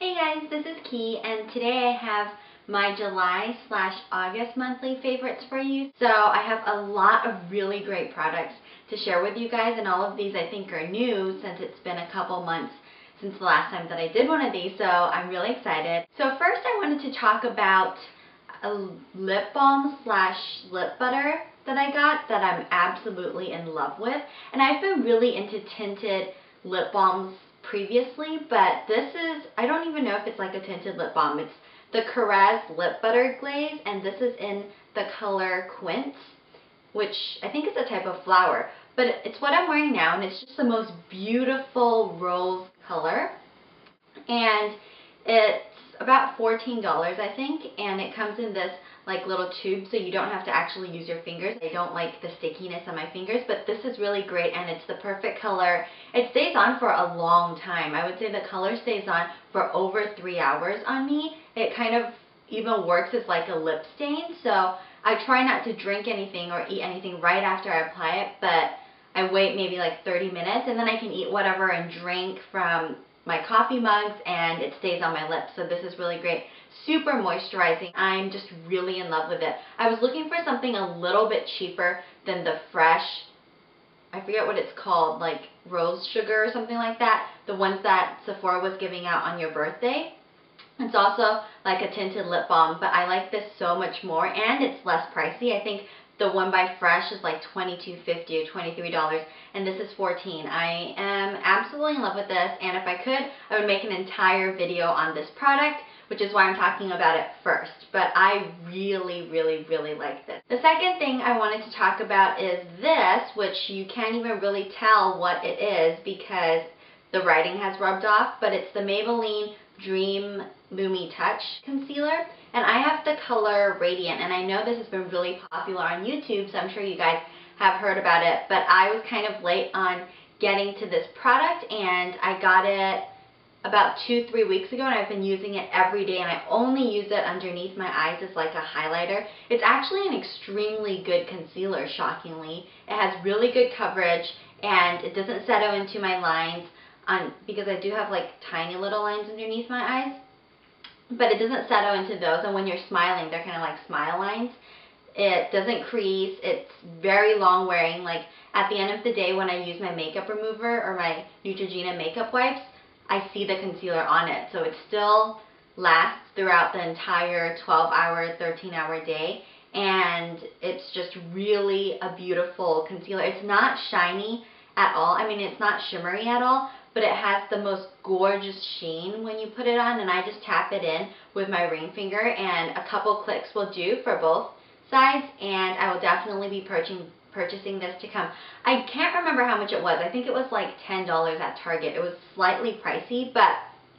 Hey guys, this is Key, and today I have my July/August monthly favorites for you. So I have a lot of really great products to share with you guys, and all of these I think are new since it's been a couple months since the last time that I did one of these, so I'm really excited. So first I wanted to talk about a lip balm/lip butter that I got that I'm absolutely in love with. And I've been really into tinted lip balms previously, but this is, I don't even know if it's like a tinted lip balm. It's the Korres Lip Butter Glaze, and this is in the color Quince, which I think is a type of flower. But it's what I'm wearing now, and it's just the most beautiful rose color. And it's about $14, I think, and it comes in this like little tube, so you don't have to actually use your fingers. I don't like the stickiness on my fingers, but this is really great, and it's the perfect color. It stays on for a long time. I would say the color stays on for over 3 hours on me. It kind of even works as like a lip stain, so I try not to drink anything or eat anything right after I apply it, but I wait maybe like 30 minutes, and then I can eat whatever and drink from my coffee mugs, and it stays on my lips. So this is really great. Super moisturizing. I'm just really in love with it. I was looking for something a little bit cheaper than the Fresh, I forget what it's called, like rose sugar or something like that, the ones that Sephora was giving out on your birthday. It's also like a tinted lip balm, but I like this so much more, and it's less pricey. I think the one by Fresh is like $22.50 or $23, and this is $14. I am absolutely in love with this, and if I could, I would make an entire video on this product, which is why I'm talking about it first. But I really, really, really like this. The second thing I wanted to talk about is this, which you can't even really tell what it is because the writing has rubbed off, but it's the Maybelline Dream Lumi Touch Concealer, and I have the color Radiant, and I know this has been really popular on YouTube, so I'm sure you guys have heard about it, but I was kind of late on getting to this product, and I got it about 2-3 weeks ago, and I've been using it every day, and I only use it underneath my eyes as like a highlighter. It's actually an extremely good concealer, shockingly. It has really good coverage, and it doesn't settle into my lines because I do have like tiny little lines underneath my eyes, but it doesn't settle into those, and when you're smiling, they're kind of like smile lines. It doesn't crease. It's very long wearing. Like at the end of the day, when I use my makeup remover or my Neutrogena makeup wipes, I see the concealer on it, so it still lasts throughout the entire 12-hour, 13-hour day, and it's just really a beautiful concealer. It's not shiny at all. I mean, it's not shimmery at all, but it has the most gorgeous sheen when you put it on, and I just tap it in with my ring finger, and a couple clicks will do for both sides, and I will definitely be purchasing this to come. I can't remember how much it was. I think it was like $10 at Target. It was slightly pricey, but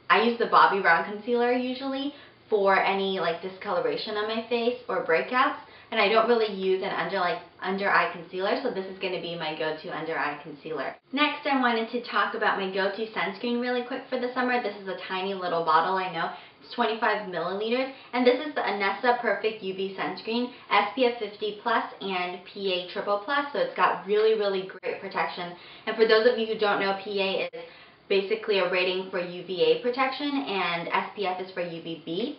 I use the Bobbi Brown concealer usually for any like discoloration on my face or breakouts, and I don't really use an under eye concealer, so this is going to be my go-to under eye concealer. Next, I wanted to talk about my go-to sunscreen really quick for the summer. This is a tiny little bottle, I know. It's 25 milliliters, and this is the Anessa Perfect UV Sunscreen, SPF 50 plus and PA triple plus, so it's got really, really great protection. And for those of you who don't know, PA is basically a rating for UVA protection, and SPF is for UVB.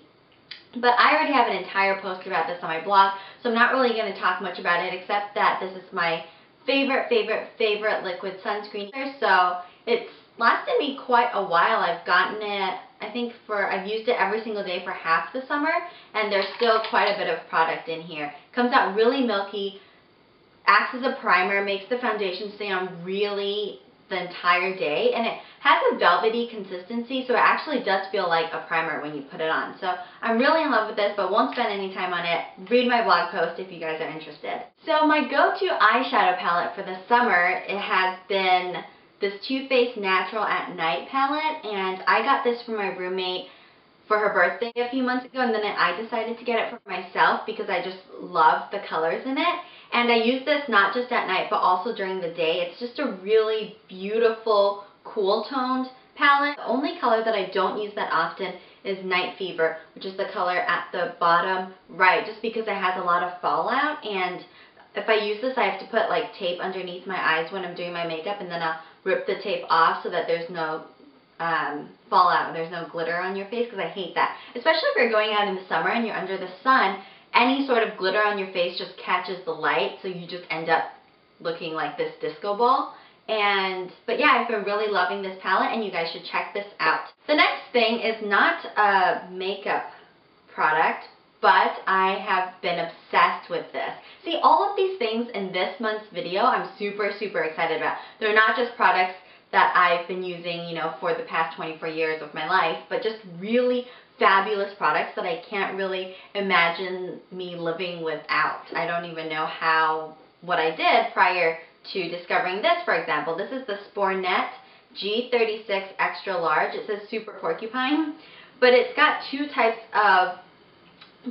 But I already have an entire post about this on my blog, so I'm not really going to talk much about it, except that this is my favorite liquid sunscreen. So it's lasted me quite a while. I've gotten it, I think I've used it every single day for half the summer, and there's still quite a bit of product in here. Comes out really milky, acts as a primer, makes the foundation stay on really the entire day, and it has a velvety consistency, so it actually does feel like a primer when you put it on. So I'm really in love with this, but won't spend any time on it. Read my blog post if you guys are interested. So my go-to eyeshadow palette for the summer, it has been this Too Faced Natural at Night palette, and I got this from my roommate for her birthday a few months ago, and then I decided to get it for myself because I just love the colors in it. And I use this not just at night, but also during the day. It's just a really beautiful, cool-toned palette. The only color that I don't use that often is Night Fever, which is the color at the bottom right, just because it has a lot of fallout, and if I use this, I have to put like tape underneath my eyes when I'm doing my makeup, and then I'll rip the tape off so that there's no fall out. There's no glitter on your face, because I hate that. Especially if you're going out in the summer and you're under the sun, any sort of glitter on your face just catches the light, so you just end up looking like this disco ball. But yeah, I've been really loving this palette, and you guys should check this out. The next thing is not a makeup product, but I have been obsessed with this. See, all of these things in this month's video, I'm super, super excited about. They're not just products that I've been using, you know, for the past 24 years of my life, but just really fabulous products that I can't really imagine me living without. I don't even know what I did prior to discovering this. For example, this is the Spornet G36 Extra Large. It says Super Porcupine, but it's got two types of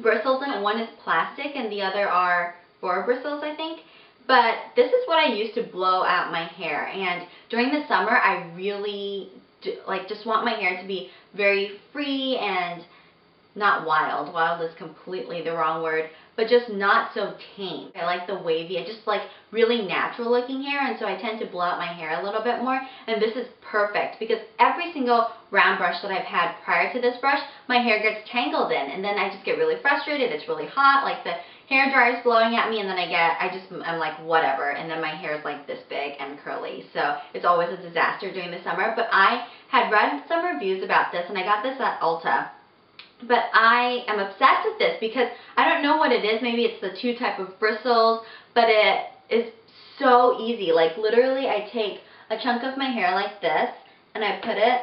bristles in it. One is plastic and the other are boar bristles, I think. But this is what I use to blow out my hair, and during the summer I really just want my hair to be very free and not wild. Wild is completely the wrong word, but just not so tame. I like the wavy, I just like really natural looking hair, and so I tend to blow out my hair a little bit more, and this is perfect because every single round brush that I've had prior to this brush, my hair gets tangled in, and then I just get really frustrated. It's really hot, like the hair dryer is blowing at me, and then I'm like, whatever, and then my hair is like this big and curly, so it's always a disaster during the summer. But I had read some reviews about this, and I got this at Ulta. But I am obsessed with this because I don't know what it is. Maybe it's the two type of bristles, but it is so easy. Like literally I take a chunk of my hair like this and I put it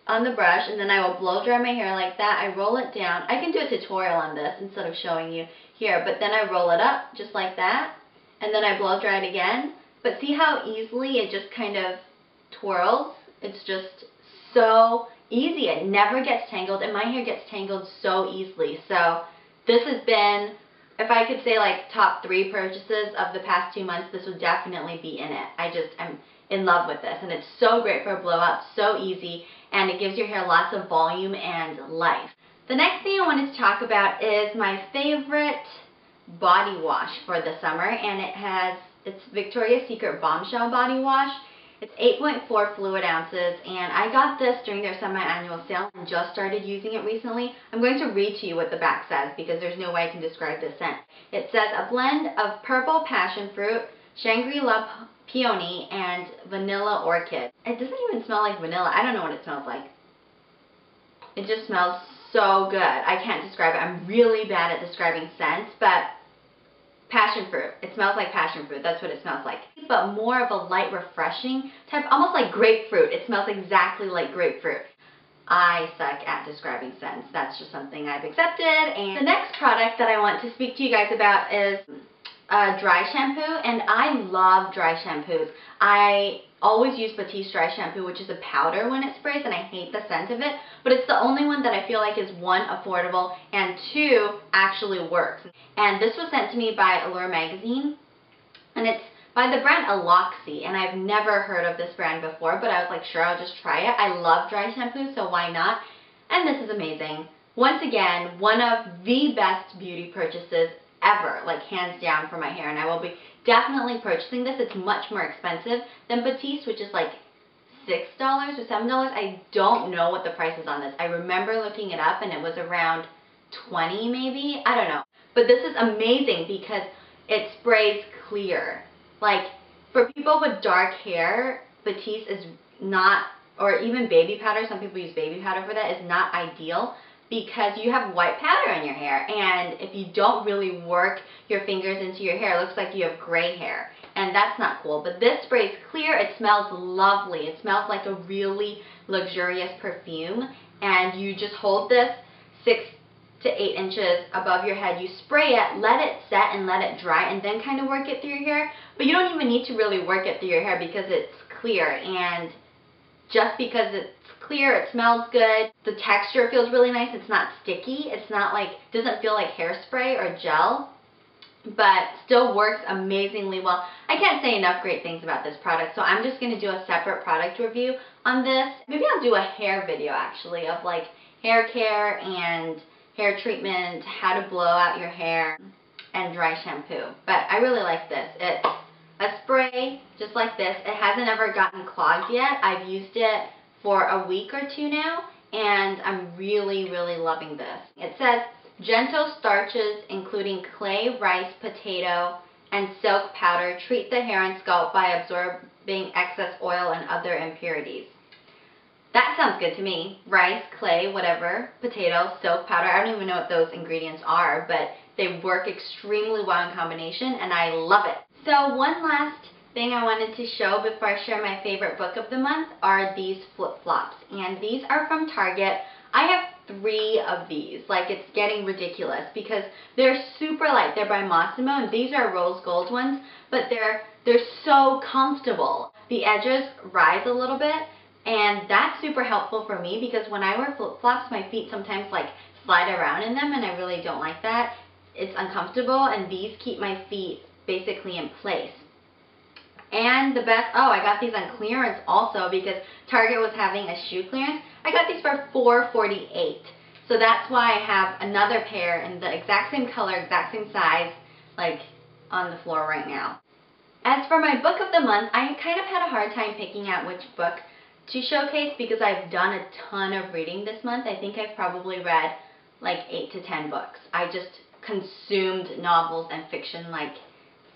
on the brush, and then I will blow dry my hair like that. I roll it down. I can do a tutorial on this instead of showing you here, but then I roll it up just like that, and then I blow dry it again. But see how easily it just kind of twirls? It's just so easy. It never gets tangled, and my hair gets tangled so easily. So this has been, if I could say like top 3 purchases of the past 2 months, this would definitely be in it. I just am in love with this, and it's so great for a blowout, so easy, and it gives your hair lots of volume and life. The next thing I wanted to talk about is my favorite body wash for the summer, and it's Victoria's Secret Bombshell Body Wash. It's 8.4 fluid ounces, and I got this during their semi-annual sale and just started using it recently. I'm going to read to you what the back says because there's no way I can describe this scent. It says a blend of purple passion fruit, Shangri-La peony, and vanilla orchid. It doesn't even smell like vanilla. I don't know what it smells like. It just smells so good. I can't describe it. I'm really bad at describing scents, but passion fruit. It smells like passion fruit. That's what it smells like. But more of a light, refreshing type, almost like grapefruit. It smells exactly like grapefruit. I suck at describing scents. That's just something I've accepted. And the next product that I want to speak to you guys about is a dry shampoo, and I love dry shampoos. I always use Batiste dry shampoo, which is a powder when it sprays, and I hate the scent of it, but it's the only one that I feel like is 1, affordable, and 2, actually works. And this was sent to me by Allure magazine, and it's by the brand Aloxi, and I've never heard of this brand before, but I was like, sure, I'll just try it. I love dry shampoo, so why not? And this is amazing. Once again, one of the best beauty purchases ever, like hands down, for my hair, and I will be definitely purchasing this. It's much more expensive than Batiste, which is like $6 or $7. I don't know what the price is on this. I remember looking it up and it was around 20 maybe. I don't know. But this is amazing because it sprays clear. Like for people with dark hair, Batiste is not, or even baby powder, some people use baby powder for that, is not ideal, because you have white powder in your hair, and if you don't really work your fingers into your hair, it looks like you have gray hair, and that's not cool. But this sprays clear. It smells lovely. It smells like a really luxurious perfume, and you just hold this 6 to 8 inches above your head. You spray it, let it set and let it dry, and then kind of work it through your hair. But you don't even need to really work it through your hair because it's clear, and just because it's clear, it smells good. The texture feels really nice. It's not sticky. It's not like, doesn't feel like hairspray or gel, but still works amazingly well. I can't say enough great things about this product, so I'm just going to do a separate product review on this. Maybe I'll do a hair video actually of like hair care and hair treatment, how to blow out your hair, and dry shampoo. But I really like this. It's a spray just like this. It hasn't ever gotten clogged yet. I've used it for a week or two now, and I'm really, really loving this. It says, gentle starches including clay, rice, potato, and silk powder treat the hair and scalp by absorbing excess oil and other impurities. That sounds good to me. Rice, clay, whatever, potato, silk powder. I don't even know what those ingredients are, but they work extremely well in combination, and I love it. So one last thing I wanted to show before I share my favorite book of the month are these flip-flops. And these are from Target. I have 3 of these. Like, it's getting ridiculous because they're super light. They're by Massimo, and these are rose gold ones, but they're so comfortable. The edges rise a little bit, and that's super helpful for me because when I wear flip-flops, my feet sometimes like slide around in them, and I really don't like that. It's uncomfortable, and these keep my feet basically in place. And the best, oh, I got these on clearance also because Target was having a shoe clearance. I got these for $4.48. So that's why I have another pair in the exact same color, exact same size, like on the floor right now. As for my book of the month, I kind of had a hard time picking out which book to showcase because I've done a ton of reading this month. I think I've probably read like 8 to 10 books. I just consumed novels and fiction like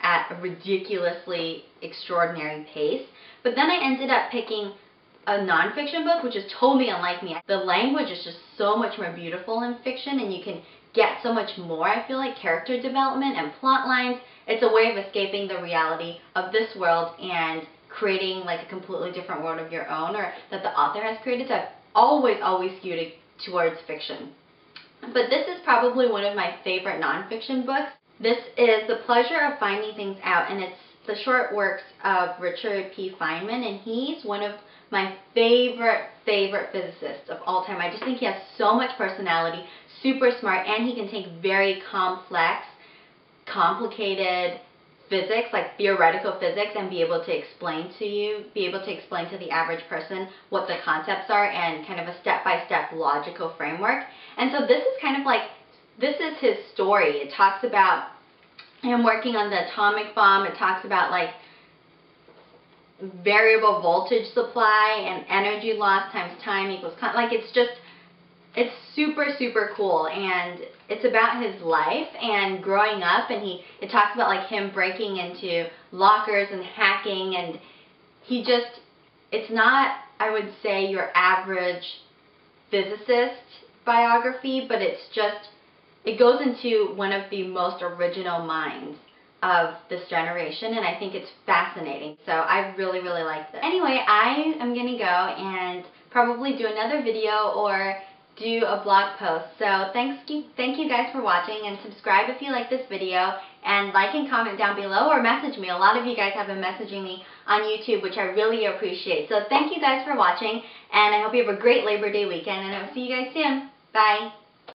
at a ridiculously extraordinary pace. But then I ended up picking a nonfiction book, which is totally unlike me. The language is just so much more beautiful in fiction, and you can get so much more, I feel like, character development and plot lines. It's a way of escaping the reality of this world and creating like a completely different world of your own, or that the author has created. So I've always skewed towards fiction. But this is probably one of my favorite nonfiction books. This is The Pleasure of Finding Things Out, and it's the short works of Richard P. Feynman, and he's one of my favorite physicists of all time. I just think he has so much personality, super smart, and he can take very complex, complicated physics, like theoretical physics, and be able to explain to the average person what the concepts are and kind of a step-by-step logical framework. And so this is kind of like, this is his story. It talks about him working on the atomic bomb. It talks about like variable voltage supply and energy loss times time equals like, it's super cool, and it's about his life and growing up, and it talks about like him breaking into lockers and hacking, and it's not, I would say, your average physicist biography, but it goes into one of the most original minds of this generation, and I think it's fascinating. So I really like this. Anyway, I am gonna go and probably do another video or do a blog post. So thank you guys for watching, and subscribe if you like this video, and like and comment down below or message me. A lot of you guys have been messaging me on YouTube, which I really appreciate. So thank you guys for watching, and I hope you have a great Labor Day weekend, and I will see you guys soon. Bye.